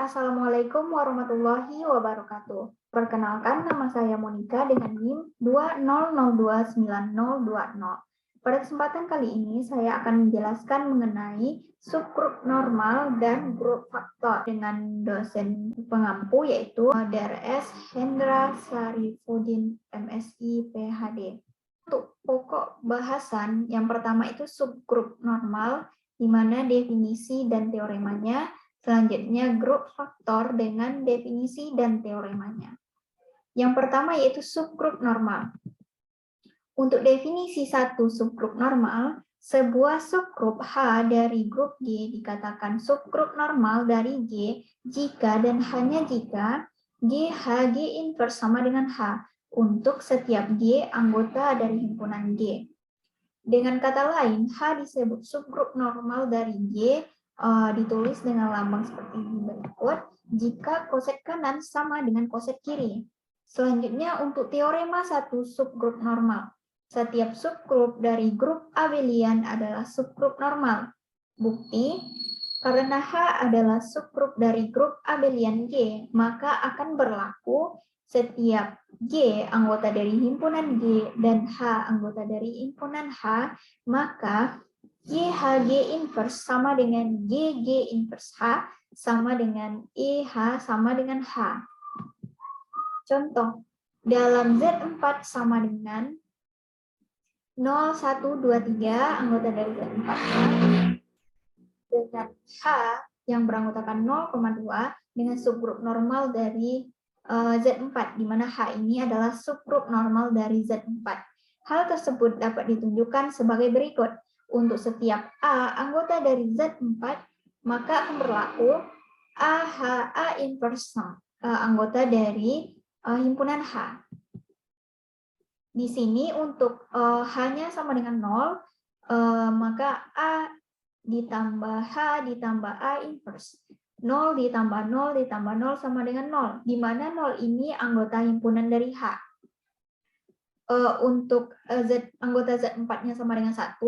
Assalamualaikum warahmatullahi wabarakatuh. Perkenalkan, nama saya Monica dengan NIM 2002920. Pada kesempatan kali ini, saya akan menjelaskan mengenai subgrup normal dan grup faktor dengan dosen pengampu yaitu Drs. Hendra Sarifudin, MSI, PhD. Untuk pokok bahasan, yang pertama itu subgrup normal, di mana definisi dan teoremanya. Selanjutnya, grup faktor dengan definisi dan teoremanya. Yang pertama yaitu subgrup normal. Untuk definisi satu subgrup normal, sebuah subgrup H dari grup G dikatakan subgrup normal dari G jika dan hanya jika GH G inverse sama dengan H untuk setiap G anggota dari himpunan G. Dengan kata lain, H disebut subgrup normal dari G, ditulis dengan lambang seperti berikut, jika koset kanan sama dengan koset kiri. Selanjutnya untuk teorema satu subgrup normal. Setiap subgrup dari grup abelian adalah subgrup normal. Bukti, karena H adalah subgrup dari grup abelian G, maka akan berlaku setiap G anggota dari himpunan G dan H anggota dari himpunan H, maka GHG inverse sama dengan GG inverse H sama dengan EH sama dengan H. Contoh, dalam Z4 sama dengan 0, 1, 2, 3 anggota dari Z4 dengan H yang beranggotakan 0,2 dengan subgrup normal dari Z4, di mana H ini adalah subgrup normal dari Z4. Hal tersebut dapat ditunjukkan sebagai berikut. Untuk setiap A anggota dari Z4, maka akan berlaku AHA inverse anggota dari himpunan H. Di sini untuk H-nya sama dengan 0, maka A ditambah H ditambah A inverse. 0 ditambah 0 ditambah 0 sama dengan 0, di mana 0 ini anggota himpunan dari H. Untuk anggota Z4-nya sama dengan 1,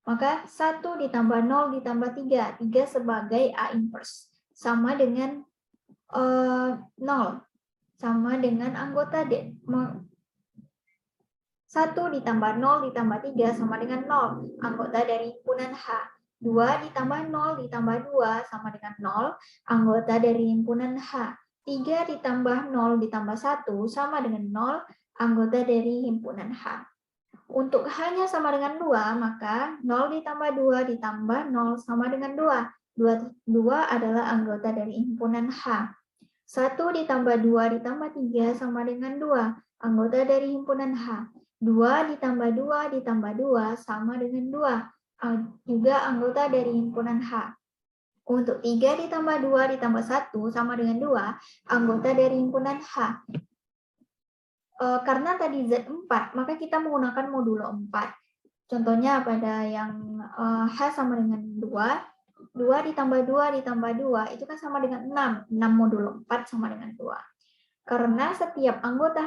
maka 1 ditambah 0 ditambah 3, 3 sebagai A inverse, sama dengan 0, sama dengan anggota D. 1 ditambah 0 ditambah 3 sama dengan 0, anggota dari himpunan H. 2 ditambah 0 ditambah 2 sama dengan 0, anggota dari himpunan H. 3 ditambah 0 ditambah 1 sama dengan 0, anggota dari himpunan H. Untuk H-nya sama dengan 2, maka 0 ditambah 2 ditambah 0 sama dengan 2. 2 adalah anggota dari himpunan H. 1 ditambah 2 ditambah 3 sama dengan 2, anggota dari himpunan H. 2 ditambah 2 ditambah 2 sama dengan 2, juga anggota dari himpunan H. Untuk 3 ditambah 2 ditambah 1 sama dengan 2, anggota dari himpunan H. Karena tadi Z4, maka kita menggunakan modulo 4. Contohnya pada yang H sama dengan 2, 2 ditambah 2 ditambah 2, itu kan sama dengan 6. 6 modulo 4 sama dengan 2. Karena setiap anggota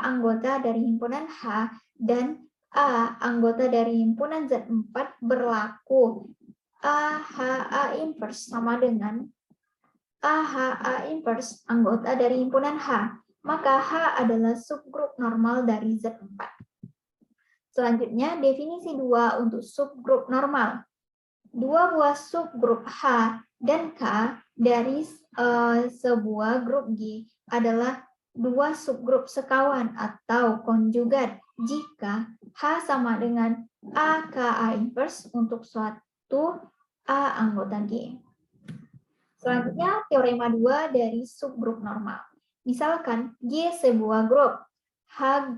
anggota dari himpunan H dan A anggota dari himpunan Z4 berlaku AHA inverse sama dengan AHA inverse anggota dari himpunan H, maka H adalah subgrup normal dari Z4. Selanjutnya, definisi 2 untuk subgrup normal. Dua buah subgrup H dan K dari sebuah grup G adalah dua subgrup sekawan atau konjugat jika H sama dengan AKA inverse untuk suatu A anggota G. Selanjutnya, teorema 2 dari subgrup normal. Misalkan G sebuah grup, H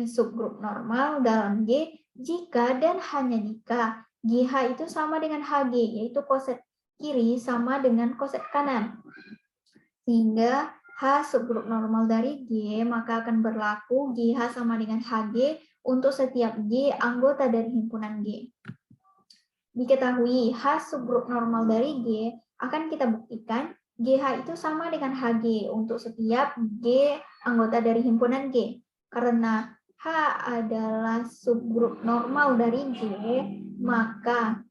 subgrup normal dalam G jika dan hanya jika GH itu sama dengan HG, yaitu koset kiri sama dengan koset kanan. Sehingga H subgrup normal dari G, maka akan berlaku GH sama dengan HG untuk setiap G anggota dari himpunan G. Diketahui H subgrup normal dari G akan kita buktikan GH itu sama dengan HG untuk setiap G anggota dari himpunan G. Karena H adalah subgrup normal dari G, maka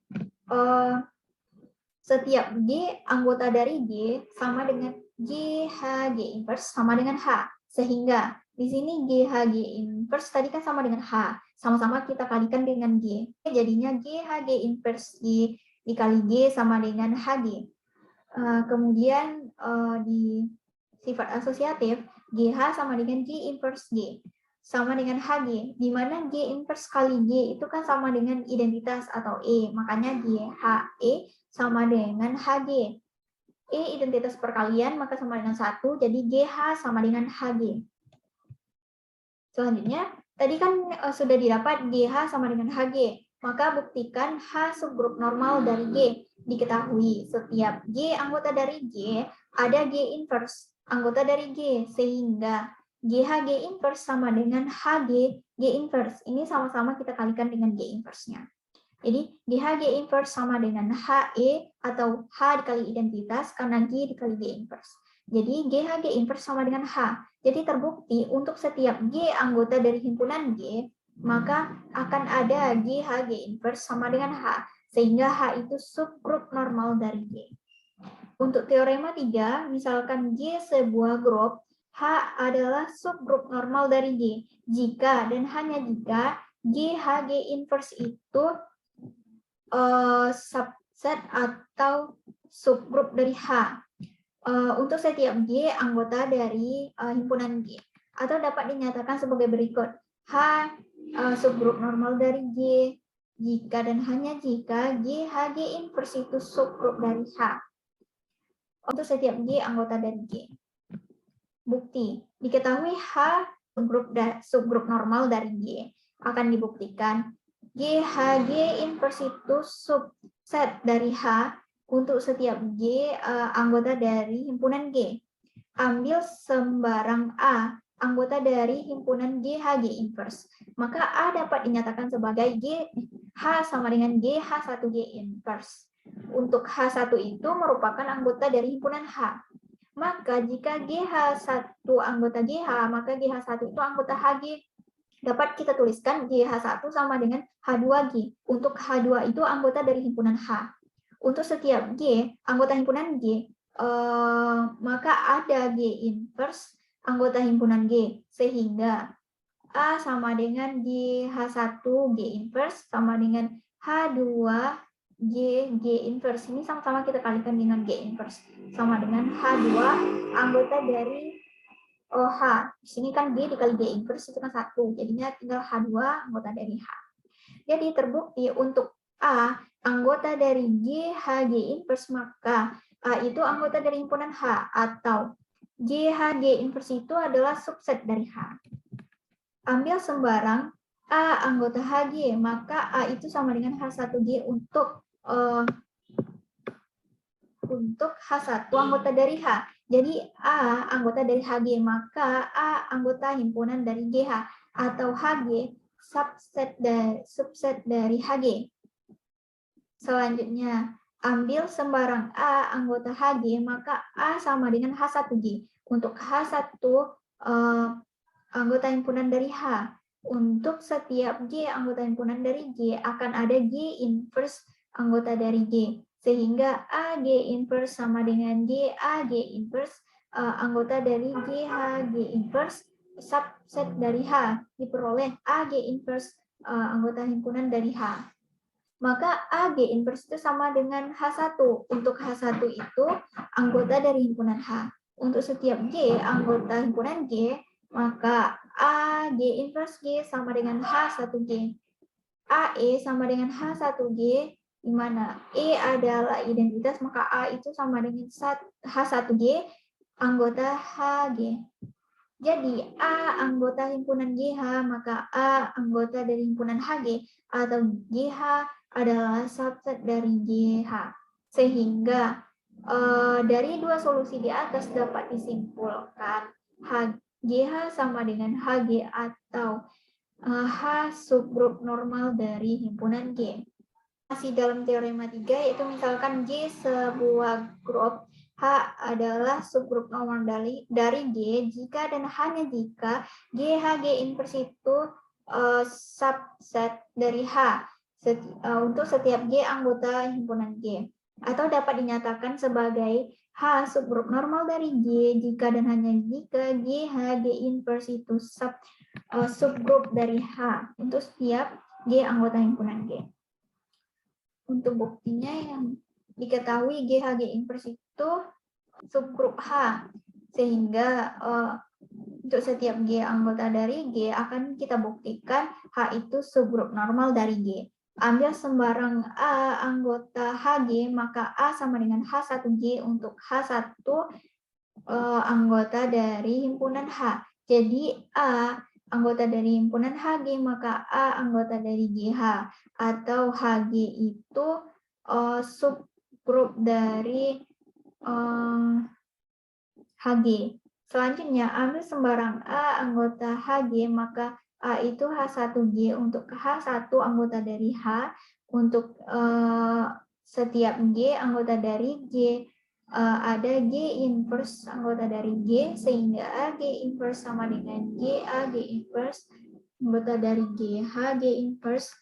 setiap G anggota dari G sama dengan GH G inverse sama dengan H. Sehingga di sini GH G inverse tadi kan sama dengan H. Sama-sama kita kalikan dengan G. Jadinya GH G inverse G dikali G sama dengan HG. Kemudian di sifat asosiatif, GH sama dengan G inverse G sama dengan HG, di mana G inverse kali G itu kan sama dengan identitas atau E, makanya GHE sama dengan HG. E identitas perkalian, maka sama dengan 1, jadi GH sama dengan HG. Selanjutnya, tadi kan sudah didapat GH sama dengan HG, maka buktikan H subgrup normal dari G. Diketahui setiap G anggota dari G ada G inverse anggota dari G, sehingga GH G inverse sama dengan HG G inverse. Ini sama-sama kita kalikan dengan G inverse-nya. Jadi GH G inverse sama dengan HE atau H dikali identitas karena G dikali G inverse. Jadi GH G inverse sama dengan H. Jadi terbukti untuk setiap G anggota dari himpunan G, maka akan ada GH G inverse sama dengan H, sehingga H itu subgrup normal dari G. Untuk teorema 3, misalkan G sebuah grup, H adalah subgrup normal dari G. Jika dan hanya jika GH G inverse itu subset atau subgrup dari H. Untuk setiap G anggota dari himpunan G. Atau dapat dinyatakan sebagai berikut. H subgrup normal dari G jika dan hanya jika GH G inverse itu subgrup dari H. Untuk setiap G anggota dari G. Bukti, diketahui H subgrup normal dari G akan dibuktikan GH G inverse itu subset dari H untuk setiap G anggota dari himpunan G. Ambil sembarang A anggota dari himpunan GH G inverse. Maka A dapat dinyatakan sebagai H sama dengan GH1 G inverse. Untuk H1 itu merupakan anggota dari himpunan H. Maka jika GH1 anggota GH, maka GH1 itu anggota HG. Dapat kita tuliskan GH1 sama dengan H2G. Untuk H2 itu anggota dari himpunan H. Untuk setiap G, anggota himpunan G, maka ada G inverse anggota himpunan G. Sehingga A sama dengan GH1 G inverse sama dengan H2 G inverse. Ini sama-sama kita kalikan dengan G inverse sama dengan H2 anggota dari H. Di sini kan G dikali G inverse itu kan 1, jadinya tinggal H2 anggota dari H. Jadi terbukti untuk A anggota dari GH G inverse, maka A itu anggota dari himpunan H, atau GH G inverse itu adalah subset dari H. Ambil sembarang A anggota HG, maka A itu sama dengan H1G untuk H1 anggota dari H. Jadi A anggota dari HG, maka A anggota himpunan dari GH, atau HG subset dari HG. Selanjutnya, ambil sembarang A anggota HG, maka A sama dengan H1G. Untuk H1 anggota himpunan dari H. Untuk setiap G anggota himpunan dari G akan ada G inverse anggota dari G. Sehingga AG inverse sama dengan G AG inverse anggota dari GH G inverse subset dari H diperoleh AG inverse anggota himpunan dari H. Maka AG inverse itu sama dengan H1. Untuk H1 itu anggota dari himpunan H. Untuk setiap G anggota himpunan G, maka AG inverse G sama dengan H1G. AE sama dengan H1G, di mana E adalah identitas, maka A itu sama dengan H1G anggota HG. Jadi A anggota himpunan GH, maka A anggota dari himpunan HG, atau GH adalah subset dari GH. Sehingga dari dua solusi di atas dapat disimpulkan GH sama dengan HG atau H subgrup normal dari himpunan G. Masih dalam teorema 3, yaitu misalkan G sebuah grup, H adalah subgrup normal dari G jika dan hanya jika GH G inverse itu subset dari H untuk setiap G anggota himpunan G. atau dapat dinyatakan sebagai H subgrup normal dari G jika dan hanya jika GH G inverse itu subgrup dari H untuk setiap G anggota himpunan G. Untuk buktinya yang diketahui GH G inverse itu subgrup H, sehingga untuk setiap G anggota dari G akan kita buktikan H itu subgrup normal dari G. Ambil sembarang A anggota HG, maka A sama dengan H1G untuk H1 anggota dari himpunan H. Jadi A anggota dari himpunan HG, maka A anggota dari GH. Atau HG itu subgrup dari HG. Selanjutnya, ambil sembarang A anggota HG, maka A itu H1G untuk H1 anggota dari H, untuk setiap G anggota dari G, ada G inverse anggota dari G, sehingga A G inverse sama dengan G, A G inverse anggota dari G, H G inverse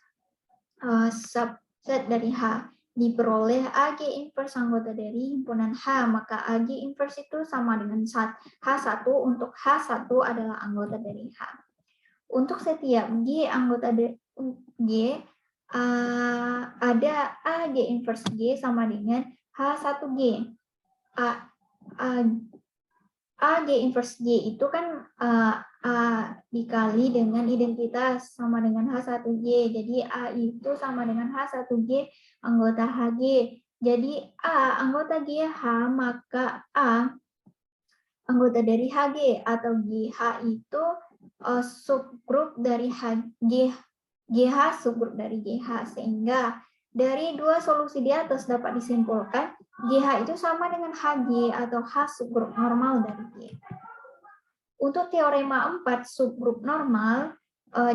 subset dari H. Diperoleh AG inverse anggota dari himpunan H, maka AG inverse itu sama dengan H1 untuk H1 adalah anggota dari H. Untuk setiap G anggota dari G, ada AG inverse G sama dengan H1G. AG inverse G itu kan dikali dengan identitas sama dengan H1G. Jadi A itu sama dengan H1G anggota HG. Jadi A anggota GH, maka A anggota dari HG atau GH itu subgrup dari GH subgrup dari GH. Sehingga dari dua solusi di atas dapat disimpulkan GH itu sama dengan HG atau H subgrup normal dari G. Untuk teorema 4 subgrup normal,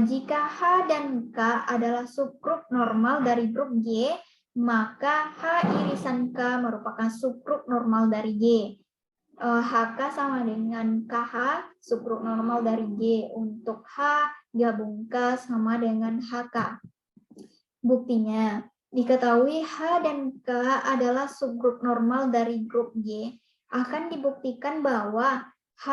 jika H dan K adalah subgrup normal dari grup G, maka H irisan K merupakan subgrup normal dari G. HK sama dengan KH, subgrup normal dari G. Untuk H gabung K sama dengan HK. Buktinya, diketahui H dan K adalah subgrup normal dari grup G, akan dibuktikan bahwa H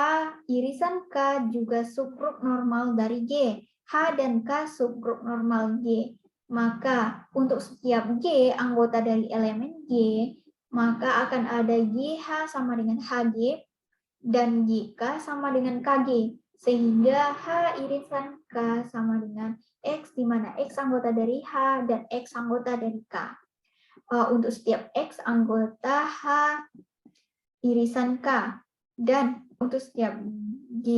irisan K juga subgrup normal dari G. H dan K subgrup normal G. Maka untuk setiap G anggota dari elemen G, maka akan ada GH sama dengan HG dan GK sama dengan KG. Sehingga H irisan K sama dengan X, di mana X anggota dari H dan X anggota dari K. Untuk setiap X anggota H irisan K. Dan untuk setiap G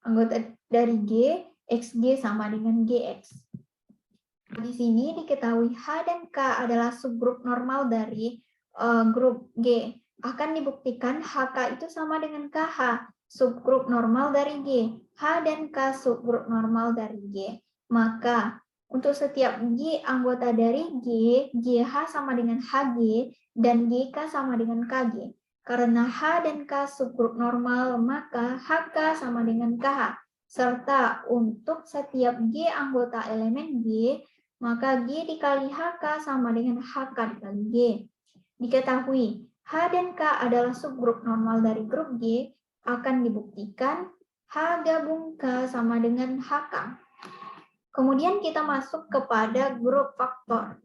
anggota dari G, XG sama dengan GX. Di sini diketahui H dan K adalah subgrup normal dari grup G. Akan dibuktikan HK itu sama dengan KH, subgrup normal dari G. H dan K subgrup normal dari G. Maka untuk setiap G anggota dari G, GH sama dengan HG dan GK sama dengan KG. Karena H dan K subgrup normal, maka HK sama dengan KH. Serta untuk setiap G anggota elemen G, maka G dikali HK sama dengan HK dikali G. Diketahui H dan K adalah subgrup normal dari grup G, akan dibuktikan H gabung K sama dengan HK. Kemudian kita masuk kepada grup faktor.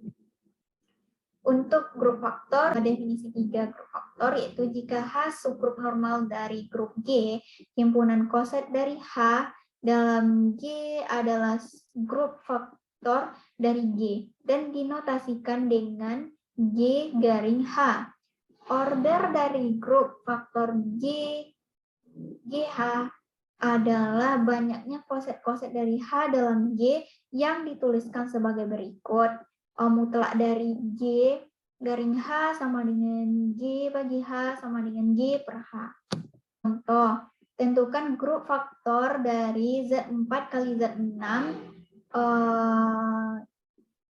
Untuk grup faktor, definisi 3 grup faktor, yaitu jika H subgrup normal dari grup G, himpunan koset dari H dalam G adalah grup faktor dari G, dan dinotasikan dengan G garing H. Order dari grup faktor GH adalah banyaknya koset-koset dari H dalam G yang dituliskan sebagai berikut. Mutlak dari G garing H sama dengan G bagi H sama dengan G per H. Contoh, tentukan grup faktor dari Z4 kali Z6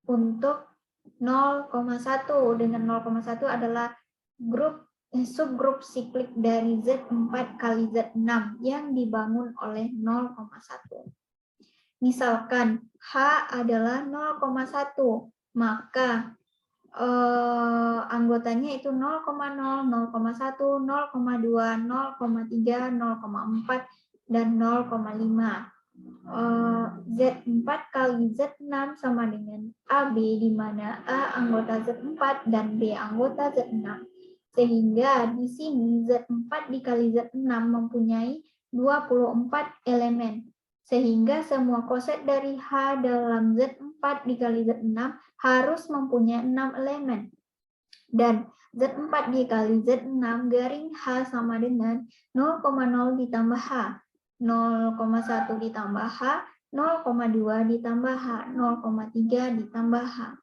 untuk 0,1. Dengan 0,1 adalah subgrup siklik dari Z4 kali Z6 yang dibangun oleh 0,1. Misalkan H adalah 0,1, maka anggotanya itu 0,0, 0,1, 0,2, 0,3, 0,4, dan 0,5. Z4 kali Z6 sama dengan AB, di mana A anggota Z4 dan B anggota Z6. Sehingga di sini Z4 dikali Z6 mempunyai 24 elemen. Sehingga semua koset dari H dalam Z4 dikali Z6 harus mempunyai 6 elemen. Dan Z4 dikali Z6 garing H sama dengan 0,0 ditambah H. 0,1 ditambah H, 0,2 ditambah H, 0,3 ditambah H.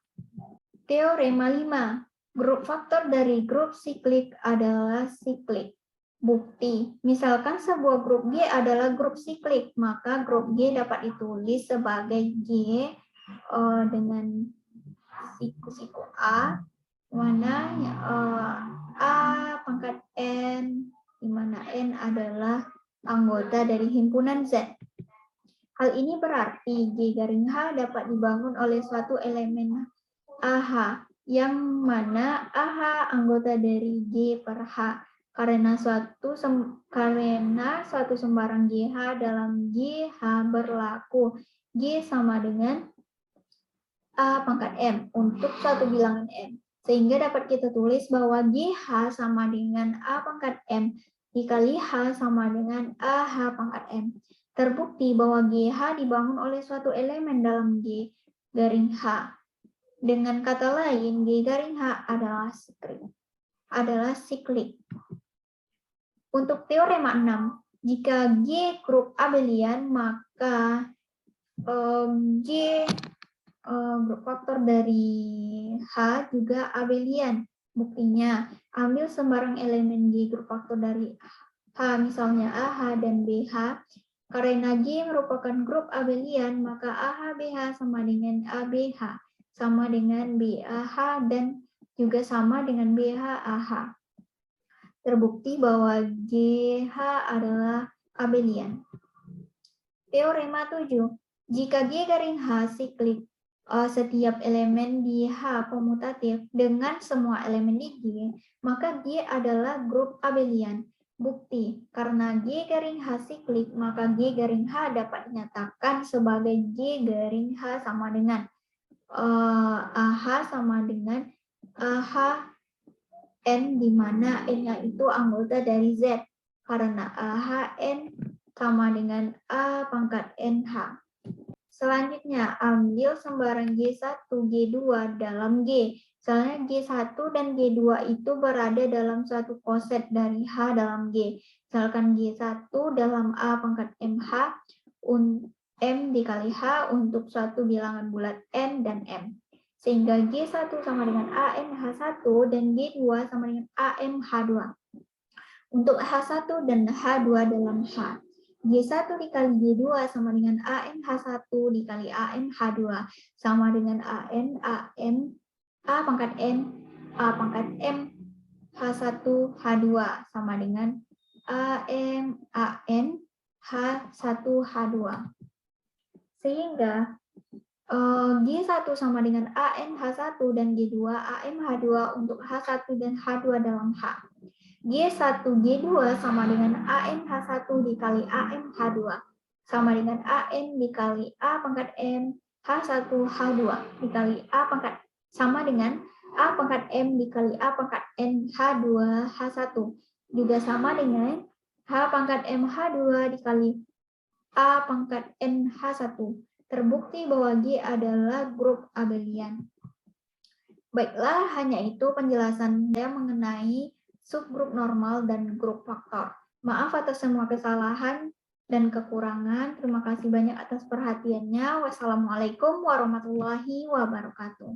Teorema 5. Grup faktor dari grup siklik adalah siklik. Bukti, misalkan sebuah grup G adalah grup siklik, maka grup G dapat ditulis sebagai G dengan siku A, mana A pangkat N, di mana N adalah anggota dari himpunan Z. Hal ini berarti G garing H dapat dibangun oleh suatu elemen AH, yang mana AH anggota dari G per H, karena suatu sembarang GH dalam GH berlaku G sama dengan A pangkat M untuk suatu bilangan M. Sehingga dapat kita tulis bahwa GH sama dengan A pangkat M dikali H sama dengan AH pangkat M. Terbukti bahwa GH dibangun oleh suatu elemen dalam G garing H. Dengan kata lain, G garing H adalah siklik. Untuk teorema 6, jika G grup abelian, maka G grup faktor dari H juga abelian. Buktinya, ambil sembarang elemen G grup faktor dari H, misalnya AH dan BH. Karena G merupakan grup abelian, maka AH BH sama dengan ABH, sama dengan BAH, dan juga sama dengan BH AH. Terbukti bahwa GH adalah abelian. Teorema 7. Jika G garing H siklik, setiap elemen di H komutatif dengan semua elemen di G, maka G adalah grup abelian. Bukti, karena G garing H siklik, maka G garing H dapat dinyatakan sebagai G garing H sama dengan AH sama dengan AH N, di mana N-nya itu anggota dari Z, karena AH N sama dengan A pangkat NH. Selanjutnya, ambil sembarang G1, G2 dalam G. Misalnya G1 dan G2 itu berada dalam suatu koset dari H dalam G. Misalkan G1 dalam A pangkat MH, M dikali H untuk suatu bilangan bulat N dan M. Sehingga G1 sama dengan AMH1 dan G2 sama dengan AMH2. Untuk H1 dan H2 dalam H. G1 dikali G2 sama dengan AMH1 dikali AMH2 sama dengan A pangkat N, A pangkat M, H1, H2 sama dengan AN, H1, H2. Sehingga G1 sama dengan AMH1 dan G2, AMH2 untuk H1 dan H2 dalam H. G1, G2 sama dengan AMH1 dikali AMH2 sama dengan AN dikali A pangkat M, H1, H2 dikali A pangkat sama dengan A pangkat M dikali A pangkat N, H2, H1 juga sama dengan H pangkat M, H2 dikali A pangkat N, H1. Terbukti bahwa G adalah grup abelian. Baiklah, hanya itu penjelasan saya mengenai subgrup normal dan grup faktor. Maaf atas semua kesalahan dan kekurangan. Terima kasih banyak atas perhatiannya. Wassalamualaikum warahmatullahi wabarakatuh.